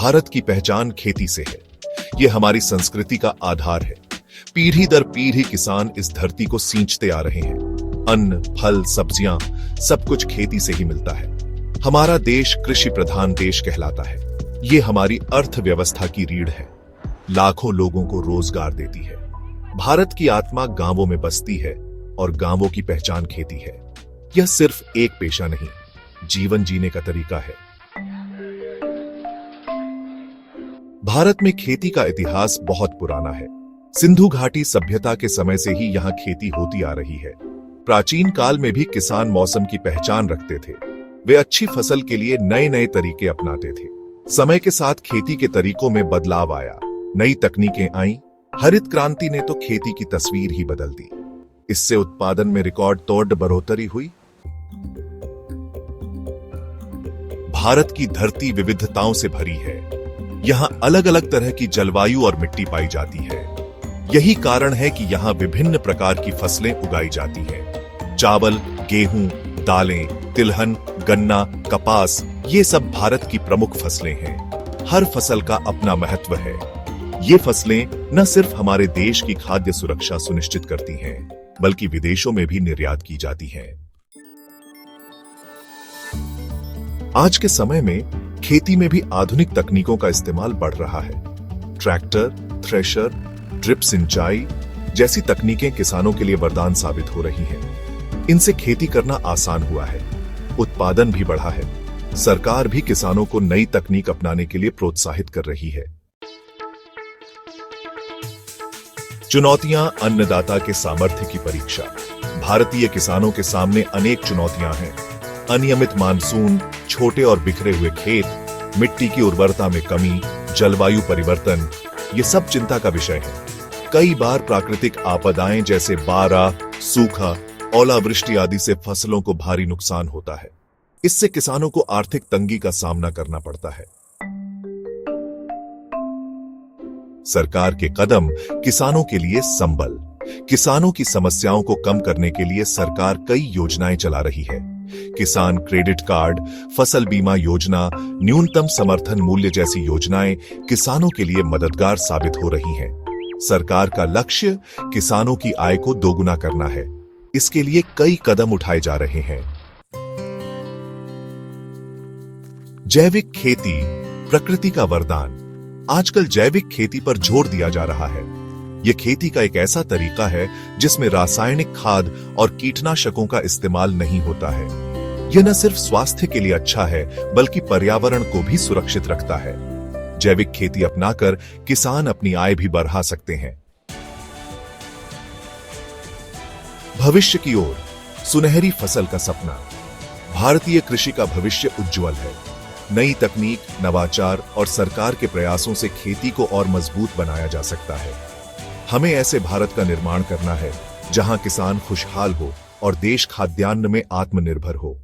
भारत की पहचान खेती से है। ये हमारी संस्कृति का आधार है। पीढ़ी दर पीढ़ी किसान इस धरती को सींचते आ रहे हैं। अन्न, फल, सब्जियां सब कुछ खेती से ही मिलता है। हमारा देश कृषि प्रधान देश कहलाता है। ये हमारी अर्थव्यवस्था की रीढ़ है। लाखों लोगों को रोजगार देती है। भारत की आत्मा गांवों में बसती है और गांवों की पहचान खेती है। यह सिर्फ एक पेशा नहीं, जीवन जीने का तरीका है। भारत में खेती का इतिहास बहुत पुराना है। सिंधु घाटी सभ्यता के समय से ही यहां खेती होती आ रही है। प्राचीन काल में भी किसान मौसम की पहचान रखते थे। वे अच्छी फसल के लिए नए नए तरीके अपनाते थे। समय के साथ खेती के तरीकों में बदलाव आया, नई तकनीकें आईं। हरित क्रांति ने तो खेती की तस्वीर ही बदल दी। इससे उत्पादन में रिकॉर्ड तोड़ बढ़ोतरी हुई। भारत की धरती विविधताओं से भरी है। यहाँ अलग अलग तरह की जलवायु और मिट्टी पाई जाती है। यही कारण है कि यहाँ विभिन्न प्रकार की फसलें उगाई जाती हैं। चावल, गेहूं, दालें, तिलहन, गन्ना, कपास, ये सब भारत की प्रमुख फसलें हैं। हर फसल का अपना महत्व है। ये फसलें न सिर्फ हमारे देश की खाद्य सुरक्षा सुनिश्चित करती हैं, बल्कि विदेशों में भी निर्यात की जाती हैं। आज के समय में खेती में भी आधुनिक तकनीकों का इस्तेमाल बढ़ रहा है। ट्रैक्टर, थ्रेशर, ड्रिप सिंचाई जैसी तकनीकें किसानों के लिए वरदान साबित हो रही हैं। इनसे खेती करना आसान हुआ है, उत्पादन भी बढ़ा है। सरकार भी किसानों को नई तकनीक अपनाने के लिए प्रोत्साहित कर रही है। चुनौतियां, अन्नदाता के सामर्थ्य की परीक्षा। भारतीय किसानों के सामने अनेक चुनौतियां हैं। अनियमित मानसून, छोटे और बिखरे हुए खेत, मिट्टी की उर्वरता में कमी, जलवायु परिवर्तन, ये सब चिंता का विषय है। कई बार प्राकृतिक आपदाएं जैसे बाढ़, सूखा, ओलावृष्टि आदि से फसलों को भारी नुकसान होता है। इससे किसानों को आर्थिक तंगी का सामना करना पड़ता है। सरकार के कदम किसानों के लिए संबल। किसानों की समस्याओं को कम करने के लिए सरकार कई योजनाएं चला रही है। किसान क्रेडिट कार्ड, फसल बीमा योजना, न्यूनतम समर्थन मूल्य जैसी योजनाएं किसानों के लिए मददगार साबित हो रही हैं। सरकार का लक्ष्य किसानों की आय को दोगुना करना है। इसके लिए कई कदम उठाए जा रहे हैं। जैविक खेती, प्रकृति का वरदान। आजकल जैविक खेती पर जोर दिया जा रहा है। यह खेती का एक ऐसा तरीका है जिसमें रासायनिक खाद और कीटनाशकों का इस्तेमाल नहीं होता है। यह न सिर्फ स्वास्थ्य के लिए अच्छा है, बल्कि पर्यावरण को भी सुरक्षित रखता है। जैविक खेती अपनाकर किसान अपनी आय भी बढ़ा सकते हैं। भविष्य की ओर, सुनहरी फसल का सपना। भारतीय कृषि का भविष्य उज्जवल है। नई तकनीक, नवाचार और सरकार के प्रयासों से खेती को और मजबूत बनाया जा सकता है। हमें ऐसे भारत का निर्माण करना है जहां किसान खुशहाल हो और देश खाद्यान्न में आत्मनिर्भर हो।